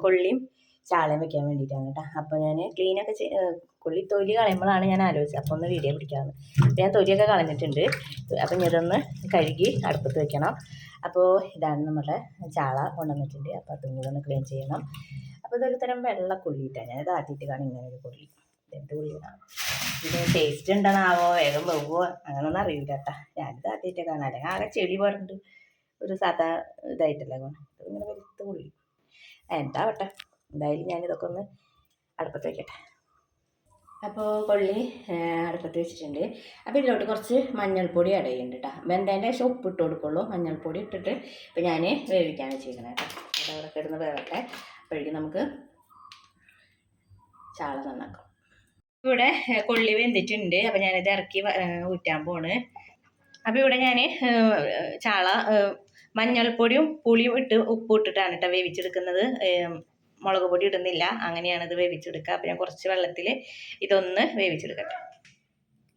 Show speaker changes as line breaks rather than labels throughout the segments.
കൊള്ളിയും ചാളയും വെക്കാൻ വേണ്ടിയിട്ടാണ് കേട്ടോ. അപ്പോൾ ഞാൻ ക്ലീനൊക്കെ കൊള്ളി തൊലി കളയുമ്പോഴാണ് ഞാൻ ആലോചിച്ചത് അപ്പോൾ ഒന്ന് വീഡിയോ പിടിക്കാമെന്ന്. അപ്പോൾ ഞാൻ തൊലിയൊക്കെ കളഞ്ഞിട്ടുണ്ട്. അപ്പം ഇതൊന്ന് കഴുകി അടുപ്പത്ത് വെക്കണം. അപ്പോൾ ഇതാണ് നമ്മുടെ ചാള കൊണ്ടുവന്നിട്ടുണ്ട്. അപ്പോൾ അതും കൂടെ ഒന്ന് ക്ലീൻ ചെയ്യണം. അപ്പോൾ ഇതൊരു തരം വെള്ള കൊള്ളിയിട്ടാണ് ഞാനിത് ആദ്യമായിട്ട് കാണും ഇങ്ങനെ ഒരു കൊള്ളി. എന്ത് കൊള്ളിയാണ് ഇത്? ടേസ്റ്റ് ഉണ്ടെന്നാവോ വേഗം വെവ്വോ അങ്ങനെയൊന്നും അറിയില്ല കേട്ടോ. ഞാനിത് ആദ്യമായിട്ട് കാണാം. അല്ലെങ്കിൽ ആകെ ചെളി പറഞ്ഞിട്ട് ഒരു സാധാ ഇതായിട്ടല്ലേ ഇങ്ങനെ വെളുത്ത് കൊള്ളി. എന്താവട്ടെ, എന്തായാലും ഞാനിതൊക്കെ ഒന്ന് അടുപ്പത്ത് വയ്ക്കട്ടെ. അപ്പോൾ കൊള്ളി അടുപ്പത്ത് വെച്ചിട്ടുണ്ട്. അപ്പോൾ ഇതിലോട്ട് കുറച്ച് മഞ്ഞൾപ്പൊടി ആഡ് ചെയ്യുന്നുണ്ട് കേട്ടോ. വെന്തേൻ്റെ ശേഷം ഉപ്പിട്ട് കൊടുക്കുള്ളൂ. മഞ്ഞൾപ്പൊടി ഇട്ടിട്ട് ഇപ്പോൾ ഞാൻ വേവിക്കാൻ വെച്ചിരിക്കണം കേട്ടോ. അത് അവിടെ കിടന്ന് വേവട്ടെ. അപ്പോഴേക്കും നമുക്ക് ചാള നന്നാക്കാം. ഇവിടെ കൊള്ളി വെന്തിട്ടുണ്ട്. അപ്പോൾ ഞാനിത് ഇറക്കി ഊറ്റാൻ പോണ്. അപ്പോൾ ഇവിടെ ഞാൻ ചാള മഞ്ഞൾപ്പൊടിയും പുളിയും ഇട്ട് ഉപ്പ് ഇട്ടിട്ടാണ് കേട്ടോ വേവിച്ചെടുക്കുന്നത്. മുളക് പൊടി ഇടുന്നില്ല. അങ്ങനെയാണ് ഇത് വേവിച്ചെടുക്കുക. അപ്പോൾ ഞാൻ കുറച്ച് വെള്ളത്തിൽ ഇതൊന്ന് വേവിച്ചെടുക്കട്ടെ.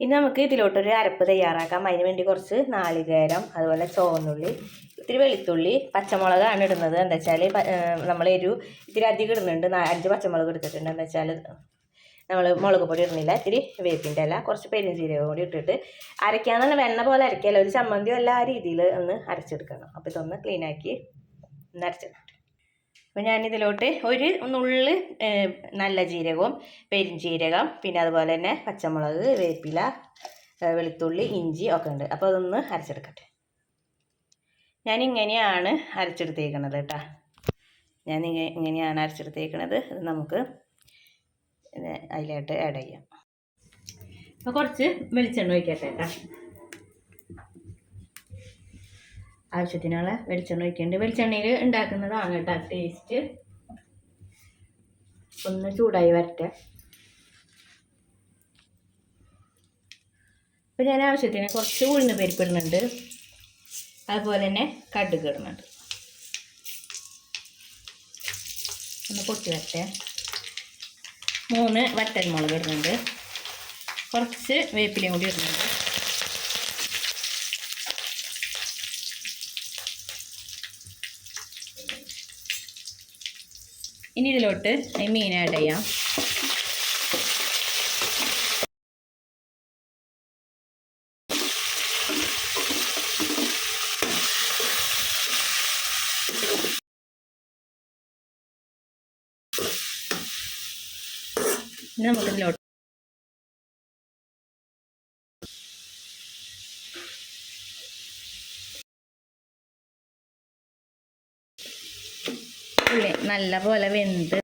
ഇനി നമുക്ക് ഇതിലോട്ടൊരു അരപ്പ് തയ്യാറാക്കാം. അതിന് വേണ്ടി കുറച്ച് നാളികേരം, അതുപോലെ ചുവന്നുള്ളി, ഇത്തിരി വെളുത്തുള്ളി, പച്ചമുളകാണ് ഇടുന്നത്. എന്താ വെച്ചാൽ നമ്മൾ ഇത്തിരി അധികം ഇടുന്നുണ്ട്. 5 പച്ചമുളക് എടുത്തിട്ടുണ്ട്. എന്താ വെച്ചാൽ നമ്മൾ മുളക് പൊടി ഇടുന്നില്ല. ഇത്തിരി വേപ്പിൻ്റെ ഇല, കുറച്ച് പെരുംജീരകം കൂടി ഇട്ടിട്ട് അരയ്ക്കാന്നുള്ള വെണ്ണ പോലെ അരയ്ക്കാമല്ലോ, ഒരു ചമ്മന്തിയോ എല്ലാ രീതിയിൽ ഒന്ന് അരച്ചെടുക്കണം. അപ്പോൾ ഇതൊന്ന് ക്ലീനാക്കി ഒന്ന് അരച്ചെടുക്കട്ടെ. അപ്പോൾ ഞാനിതിലോട്ട് ഒരു നുള്ള് നല്ല ജീരകവും പെരുംജീരകം, പിന്നെ അതുപോലെ തന്നെ പച്ചമുളക്, വേപ്പില, വെളുത്തുള്ളി, ഇഞ്ചി ഒക്കെ ഉണ്ട്. അപ്പോൾ അതൊന്ന് അരച്ചെടുക്കട്ടെ. ഞാനിങ്ങനെയാണ് അരച്ചെടുത്തേക്കണത് കേട്ടോ. ഇങ്ങനെയാണ് അരച്ചെടുത്തേക്കണത്. ഇത് നമുക്ക് അതിലായിട്ട് ആഡ് ചെയ്യാം. അപ്പോൾ കുറച്ച് വെളിച്ചെണ്ണ ഒഴിക്കട്ടെ കേട്ടോ. ആവശ്യത്തിനുള്ള വെളിച്ചെണ്ണ ഒഴിക്കുന്നുണ്ട്. വെളിച്ചെണ്ണയിൽ ഉണ്ടാക്കുന്നതാണ് കേട്ടോ ടേസ്റ്റ്. ഒന്ന് ചൂടായി വരട്ടെ. അപ്പോൾ ഞാൻ ആവശ്യത്തിന് കുറച്ച് ഉഴുന്ന് പരിപ്പ് ഇടുന്നുണ്ട്. അതുപോലെ തന്നെ കടുക് ഇടുന്നുണ്ട്. ഒന്ന് പൊട്ടി വരട്ടെ. 3 വറ്റൽമുളക് ഇടുന്നുണ്ട്. കുറച്ച് വേപ്പിലയും കൂടി ഇടുന്നുണ്ട്. ഇനി ഇതിലോട്ട് മീൻ ആഡ് ചെയ്യാം. ഇനി നമുക്കിതിലോട്ട് നല്ല പോലെ വെന്ത്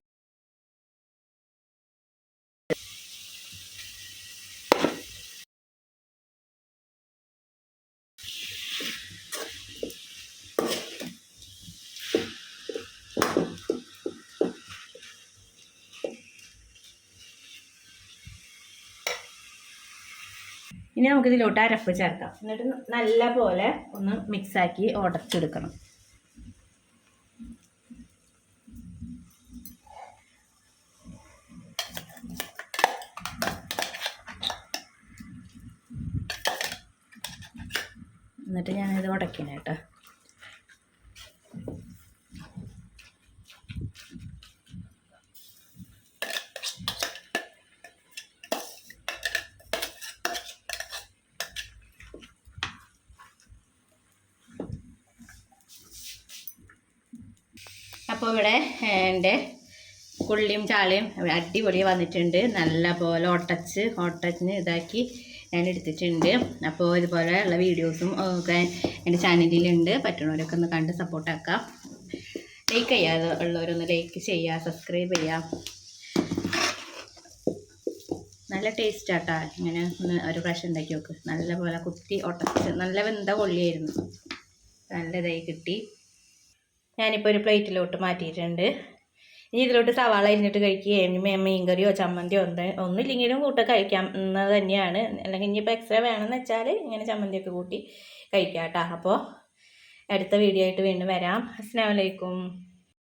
ഇനി നമുക്കിതിലോട്ട് അരപ്പ് ചേർക്കാം. എന്നിട്ട് നല്ല പോലെ ഒന്ന് മിക്സാക്കി ഉടച്ചെടുക്കണം. എന്നിട്ട് ഞാനിത് ഉടയ്ക്കണം കേട്ടോ. അപ്പോൾ ഇവിടെ എൻ്റെ കൊള്ളിയും ചാളയും അടിപൊളി വന്നിട്ടുണ്ട്. നല്ല പോലെ ഒട്ടച്ച് ഇതാക്കി ഞാൻ എടുത്തിട്ടുണ്ട്. അപ്പോൾ ഇതുപോലെയുള്ള വീഡിയോസും ഒക്കെ എൻ്റെ ചാനലിലുണ്ട്. പറ്റുന്നവരൊക്കെ ഒന്ന് കണ്ട് സപ്പോർട്ടാക്കാം. ലൈക്ക് ചെയ്യാതെ ഉള്ളവരൊന്ന് ലൈക്ക് ചെയ്യുക, സബ്സ്ക്രൈബ് ചെയ്യുക. നല്ല ടേസ്റ്റാട്ടാ. ഇങ്ങനെ ഒന്ന് ഒരു പ്രാവശ്യം ഉണ്ടാക്കി നോക്ക്. നല്ല പോലെ കുത്തി ഒട്ടച്ച് നല്ല വെന്ത കൊള്ളിയായിരുന്നു. നല്ല ഇതായി കിട്ടി. ഞാനിപ്പോൾ ഒരു പ്ലേറ്റിലോട്ട് മാറ്റിയിട്ടുണ്ട്. ഇനി ഇതിലോട്ട് സവാള അരിഞ്ഞിട്ട് കഴിക്കുകയും മീൻകറിയോ ചമ്മന്തിയോ ഒന്നുമില്ലെങ്കിലും കൂട്ട കഴിക്കാവുന്നത് തന്നെയാണ്. അല്ലെങ്കിൽ ഇനിയിപ്പോൾ എക്സ്ട്രാ വേണമെന്ന് വെച്ചാൽ ഇങ്ങനെ ചമ്മന്തിയൊക്കെ കൂട്ടി കഴിക്കാം കേട്ടോ. അപ്പോൾ അടുത്ത വീഡിയോ ആയിട്ട് വീണ്ടും വരാം. അസ്സലാമു അലൈക്കും.